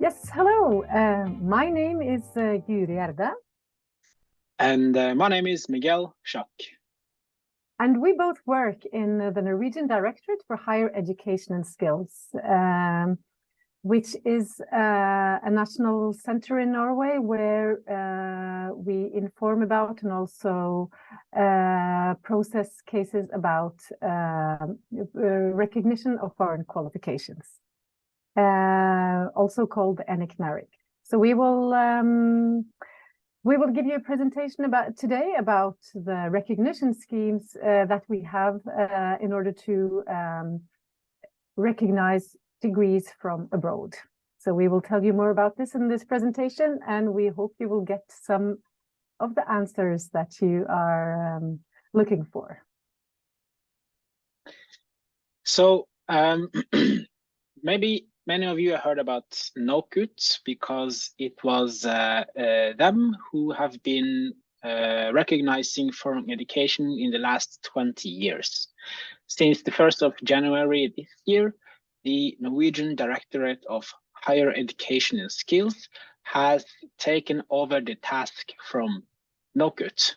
Yes, hello. My name is EURES, And my name is Miguel Schack. and we both work in the Norwegian Directorate for Higher Education and Skills, which is a national center in Norway where we inform about and also process cases about recognition of foreign qualifications, also called ENIC-NARIC. So we will give you a presentation today about the recognition schemes that we have in order to recognize degrees from abroad. So we will tell you more about this in this presentation, and we hope you will get some of the answers that you are looking for. So maybe many of you have heard about NOKUT because it was them who have been recognizing foreign education in the last 20 years. Since the 1st of January this year, the Norwegian Directorate of Higher Education and Skills has taken over the task from NOKUT.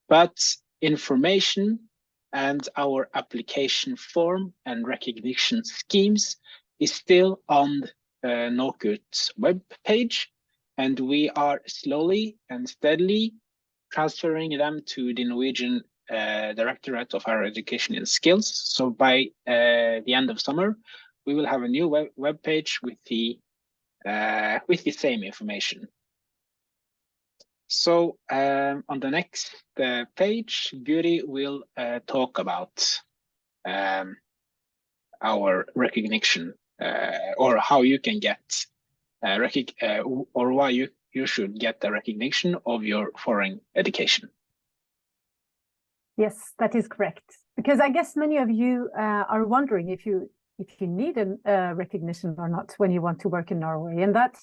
But information and our application form and recognition schemes is still on NOKUT's web page, and we are slowly and steadily transferring them to the Norwegian Directorate of Higher Education and Skills. So by the end of summer, we will have a new web page with the same information. So on the next page, Guri will talk about our recognition or how you can get or why you should get the recognition of your foreign education. Yes, that is correct. Because I guess many of you are wondering if you need a recognition or not when you want to work in Norway, and that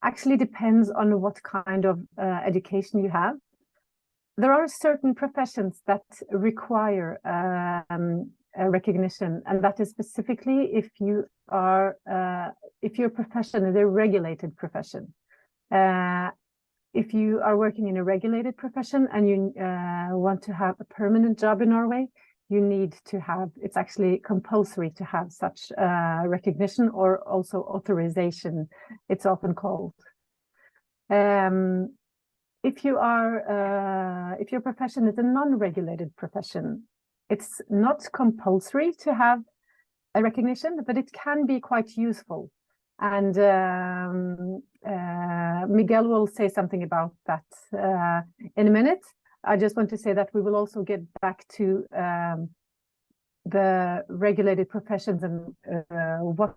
actually depends on what kind of education you have. There are certain professions that require a recognition, and that is specifically if your profession is a regulated profession. If you are working in a regulated profession and you want to have a permanent job in Norway, you need to have, it's actually compulsory to have such recognition or also authorization, it's often called. If your profession is a non-regulated profession, it's not compulsory to have a recognition, but it can be quite useful. And Miguel will say something about that in a minute. I just want to say that we will also get back to the regulated professions and what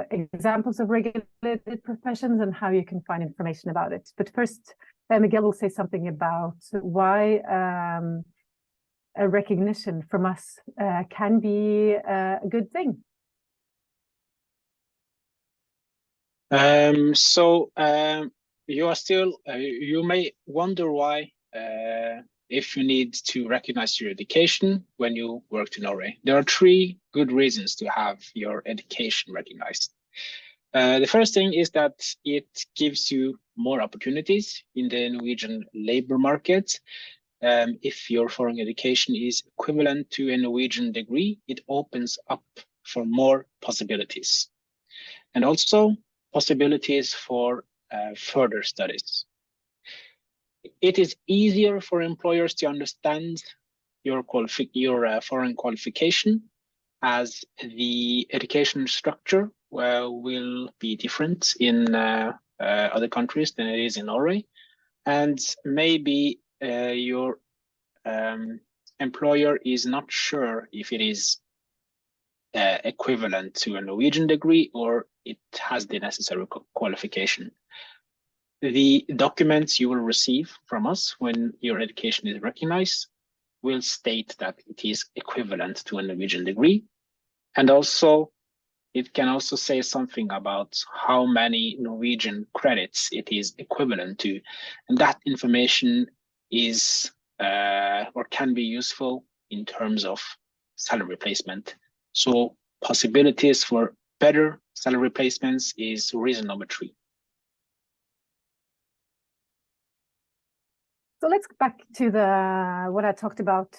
examples of regulated professions and how you can find information about it. But first, Miguel will say something about why a recognition from us can be a good thing. You are still, you may wonder why if you need to recognize your education when you work in Norway. There are 3 good reasons to have your education recognized. The first thing is that it gives you more opportunities in the Norwegian labor market. If your foreign education is equivalent to a Norwegian degree, it opens up for more possibilities. And also possibilities for further studies. It is easier for employers to understand your foreign qualification, as the education structure will be different in other countries than it is in Norway, and maybe your employer is not sure if it is equivalent to a Norwegian degree or it has the necessary qualification. The documents you will receive from us when your education is recognized will state that it is equivalent to a Norwegian degree. And also, it can also say something about how many Norwegian credits it is equivalent to. And that information is or can be useful in terms of salary placement. So possibilities for better salary placements is reason number 3. So let's go back to what I talked about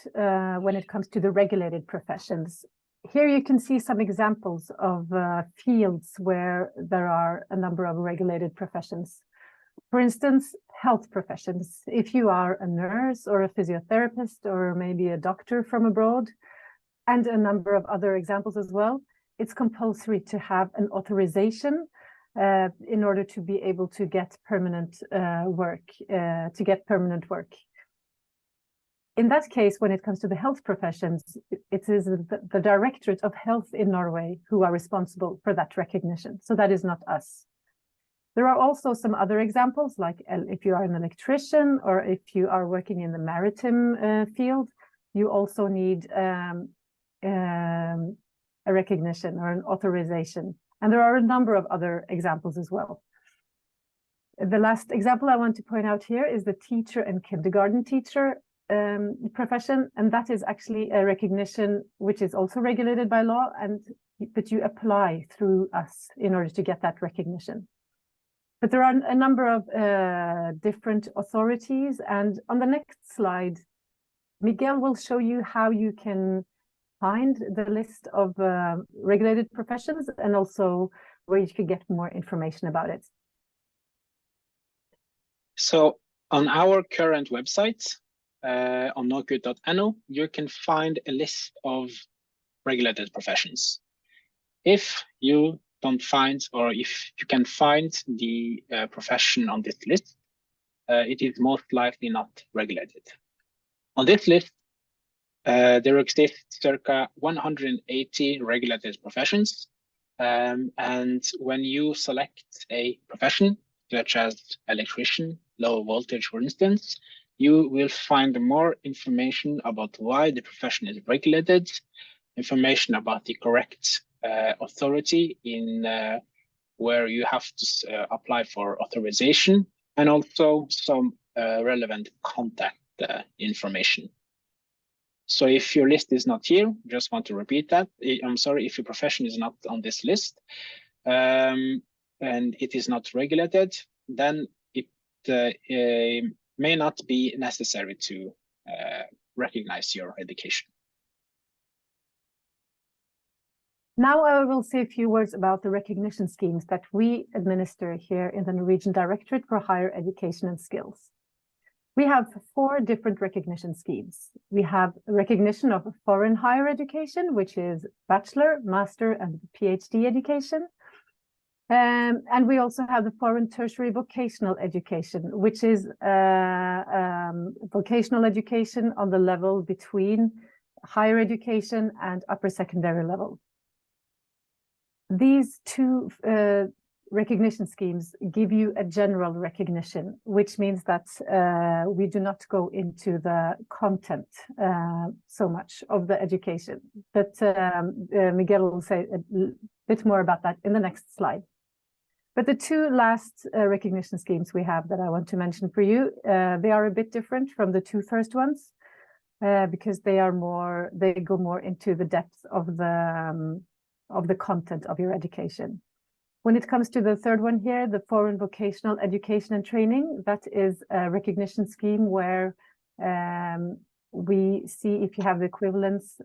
when it comes to the regulated professions. Here you can see some examples of fields where there are a number of regulated professions. For instance, health professions. If you are a nurse or a physiotherapist or maybe a doctor from abroad, and a number of other examples as well, it's compulsory to have an authorization in order to be able to get permanent work. In that case, when it comes to the health professions, it is the Directorate of Health in Norway who are responsible for that recognition. So that is not us. There are also some other examples, like if you are an electrician or if you are working in the maritime field, you also need a recognition or an authorization. And there are a number of other examples as well. The last example I want to point out here is the teacher and kindergarten teacher profession, and that is actually a recognition which is also regulated by law, but you apply through us in order to get that recognition. But there are a number of different authorities, and on the next slide, Miguel will show you how you can find the list of regulated professions and also where you can get more information about it. So on our current website, on NOKUT.no, you can find a list of regulated professions. If you don't find, or if you can find the profession on this list, it is most likely not regulated. On this list, there exist circa 180 regulated professions. And when you select a profession, such as electrician, low voltage, for instance, you will find more information about why the profession is regulated, information about the correct authority in where you have to apply for authorization, and also some relevant contact information. So if your list is not here, just want to repeat that. I'm sorry, if your profession is not on this list and it is not regulated, then it may not be necessary to recognize your education. Now I will say a few words about the recognition schemes that we administer here in the Norwegian Directorate for Higher Education and Skills. We have 4 different recognition schemes. We have recognition of foreign higher education, which is bachelor, master, and PhD education. And we also have the foreign tertiary vocational education, which is vocational education on the level between higher education and upper secondary level. These 2 recognition schemes give you a general recognition, which means that we do not go into the content so much of the education. But Miguel will say a bit more about that in the next slide. But the 2 last recognition schemes we have that I want to mention for you, they are a bit different from the 2 first ones because they go more into the depth of the content of your education. When it comes to the third one here, the foreign vocational education and training, that is a recognition scheme where we see if you have the equivalence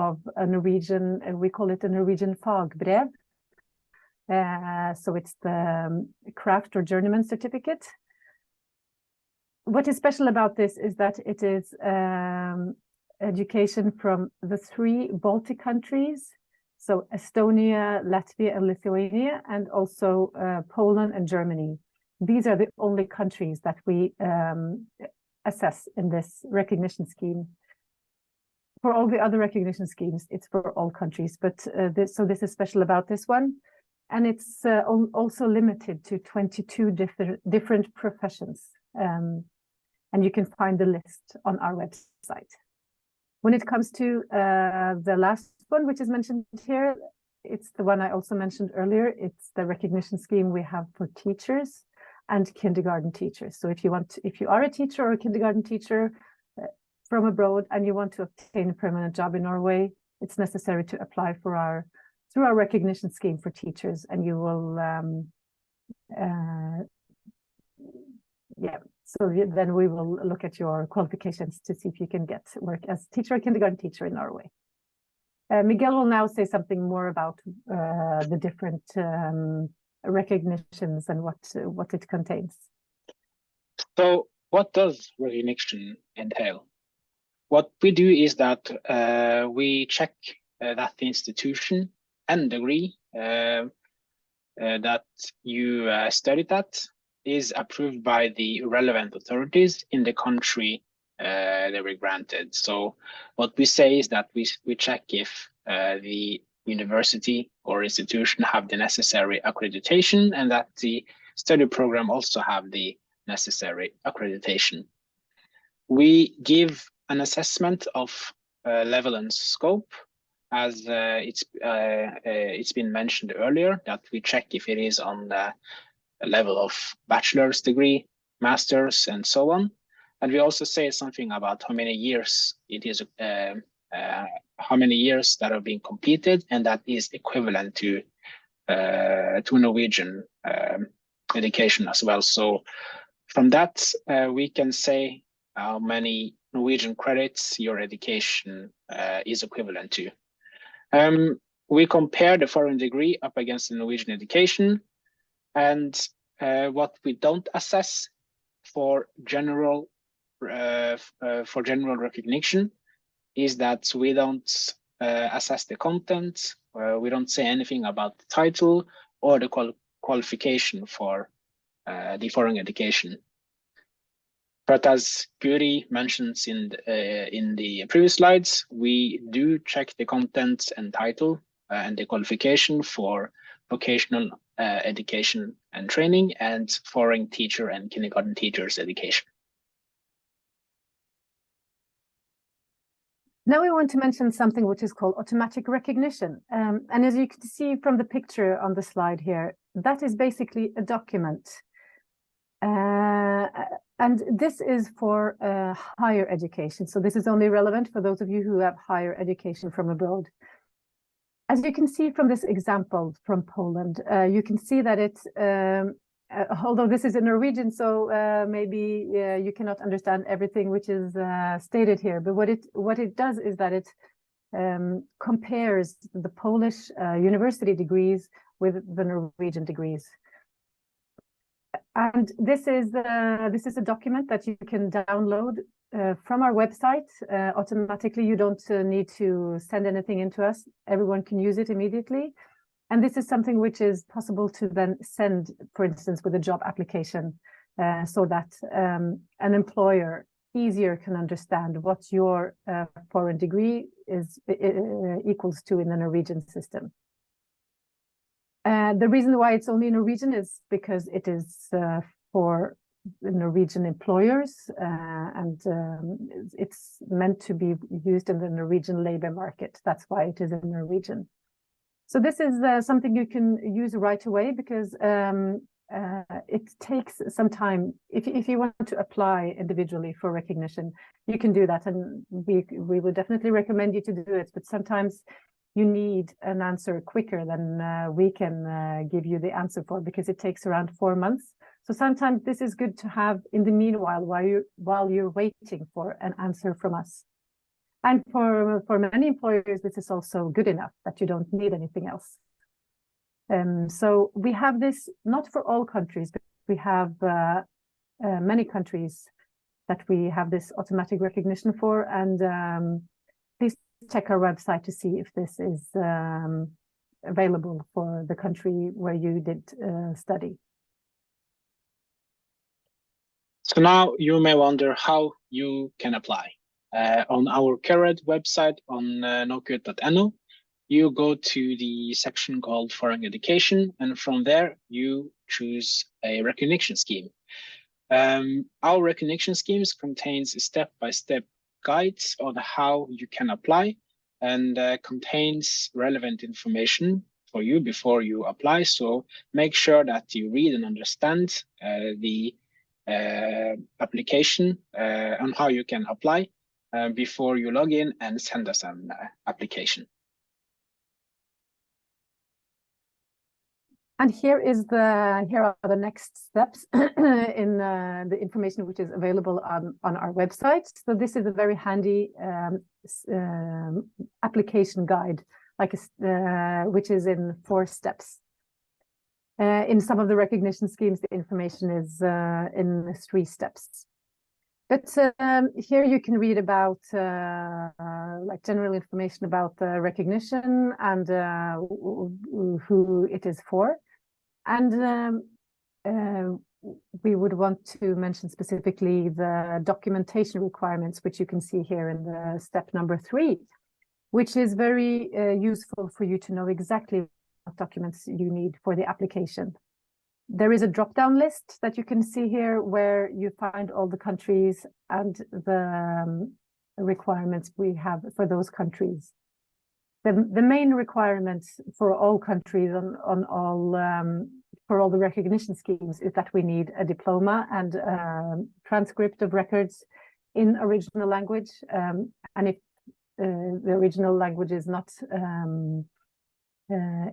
of a Norwegian, we call it a Norwegian fagbrev. So it's the craft or journeyman certificate. What is special about this is that it is education from the 3 Baltic countries. So Estonia, Latvia, and Lithuania, and also Poland and Germany. These are the only countries that we assess in this recognition scheme. For all the other recognition schemes, it's for all countries, but this is special about this one. And it's also limited to 22 different professions. And you can find the list on our website. When it comes to the last one, which is mentioned here, it's the one I also mentioned earlier. It's the recognition scheme we have for teachers and kindergarten teachers. So if you are a teacher or a kindergarten teacher from abroad and you want to obtain a permanent job in Norway, it's necessary to apply for our through our recognition scheme for teachers, and you will so then we will look at your qualifications to see if you can get work as teacher or kindergarten teacher in Norway. Miguel will now say something more about the different recognitions and what it contains. So what does recognition entail? What we do is that we check that the institution and degree that you studied at is approved by the relevant authorities in the country they were granted. So what we say is that we check if the university or institution have the necessary accreditation and that the study program also have the necessary accreditation. We give an assessment of level and scope, as it's been mentioned earlier, that we check if it is on the level of bachelor's degree, master's, and so on. And we also say something about how many years it is, how many years that are being completed, and that is equivalent to Norwegian education as well. So from that, we can say how many Norwegian credits your education is equivalent to. We compare the foreign degree up against the Norwegian education, and what we don't assess for general recognition is that we don't assess the content. We don't say anything about the title or the qualification for the foreign education. But as Guri mentions in the previous slides, we do check the content and title and the qualification for vocational education and training and foreign teacher and kindergarten teachers education. Now we want to mention something which is called automatic recognition. And as you can see from the picture on the slide here, that is basically a document. And this is for higher education. So this is only relevant for those of you who have higher education from abroad. As you can see from this example from Poland, you can see that it's, although this is in Norwegian, so maybe you cannot understand everything which is stated here. But what it does is that it compares the Polish university degrees with the Norwegian degrees. And this is a document that you can download from our website automatically. You don't need to send anything into us. Everyone can use it immediately. And this is something which is possible to then send, for instance, with a job application, so that an employer easier can understand what your foreign degree is equals to in the Norwegian system. The reason why it's only Norwegian is because it is for Norwegian employers, and it's meant to be used in the Norwegian labor market. That's why it is in Norwegian. So this is something you can use right away, because it takes some time. If you want to apply individually for recognition, you can do that, and we would definitely recommend you to do it. But sometimes you need an answer quicker than we can give you the answer for, because it takes around 4 months. So sometimes this is good to have in the meanwhile while you're waiting for an answer from us. And for many employers, this is also good enough that you don't need anything else. So we have this not for all countries, but we have many countries that we have this automatic recognition for. And please check our website to see if this is available for the country where you did study. So now you may wonder how you can apply. On our current website on nokut.no, you go to the section called Foreign Education, and from there you choose a recognition scheme. Our recognition schemes contains step-by-step guides on how you can apply, and contains relevant information for you before you apply. So make sure that you read and understand the application on how you can apply before you log in and send us an application. And here are the next steps in the information which is available on our website. So this is a very handy application guide, like which is in 4 steps. In some of the recognition schemes, the information is in 3 steps. But here you can read about like general information about the recognition and who it is for. And we would want to mention specifically the documentation requirements, which you can see here in the step number 3, which is very useful for you to know exactly what documents you need for the application. There is a drop-down list that you can see here where you find all the countries and the requirements we have for those countries. The main requirements for all countries on all for all the recognition schemes is that we need a diploma and transcript of records in original language. And if the original language is not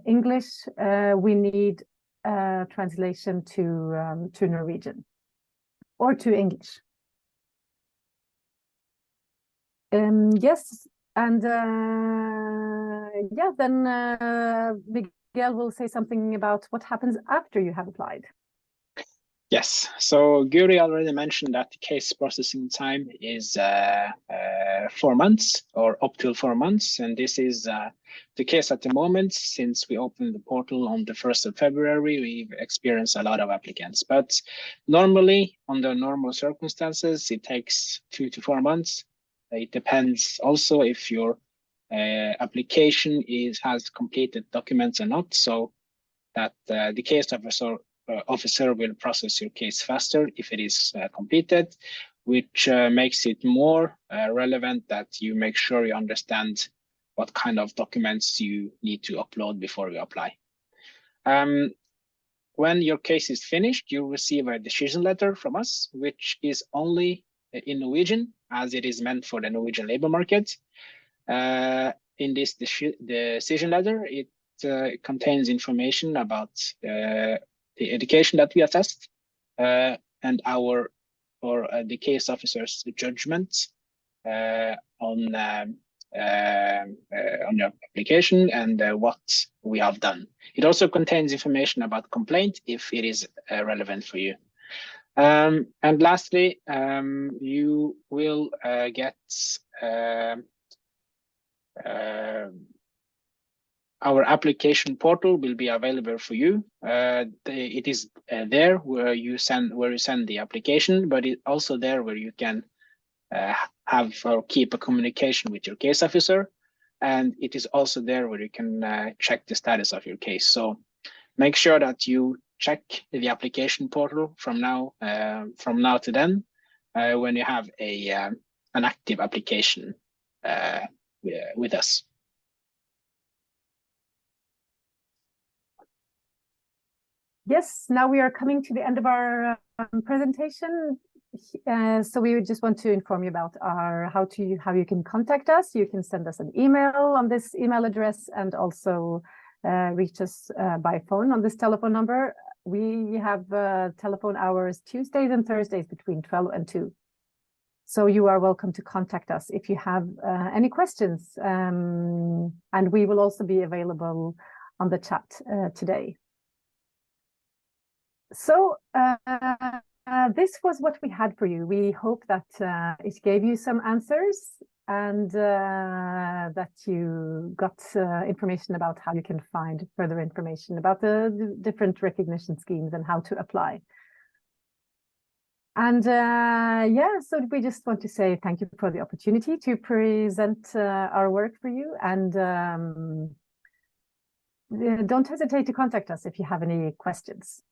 English, we need a translation to Norwegian or to English. Yes. And yeah, then Miguel will say something about what happens after you have applied. Yes, so Guri already mentioned that the case processing time is 4 months or up till 4 months. And this is the case at the moment. Since we opened the portal on the 1st of February, we've experienced a lot of applicants. But normally, under normal circumstances, it takes 2 to 4 months. It depends also if your application has completed documents or not, so that the case officer will process your case faster if it is completed, which makes it more relevant that you make sure you understand what kind of documents you need to upload before you apply. When your case is finished, you receive a decision letter from us, which is only in Norwegian, as it is meant for the Norwegian labor market. In this decision letter, it contains information about the education that we attest and the case officer's judgment on your application and what we have done. It also contains information about complaint if it is relevant for you. And lastly, you will get our application portal will be available for you. It is there where you send the application, but it's also there where you can have or keep a communication with your case officer, and it is also there where you can check the status of your case. So make sure that you check the application portal from now to then when you have an active application with us. Yes, now we are coming to the end of our presentation. So we just want to inform you about how you can contact us. You can send us an email on this email address and also reach us by phone on this telephone number. We have telephone hours Tuesdays and Thursdays between 12 and 2. So you are welcome to contact us if you have any questions. And we will also be available on the chat today. So this was what we had for you. We hope that it gave you some answers and that you got information about how you can find further information about the different recognition schemes and how to apply. And yeah, so we just want to say thank you for the opportunity to present our work for you, and don't hesitate to contact us if you have any questions.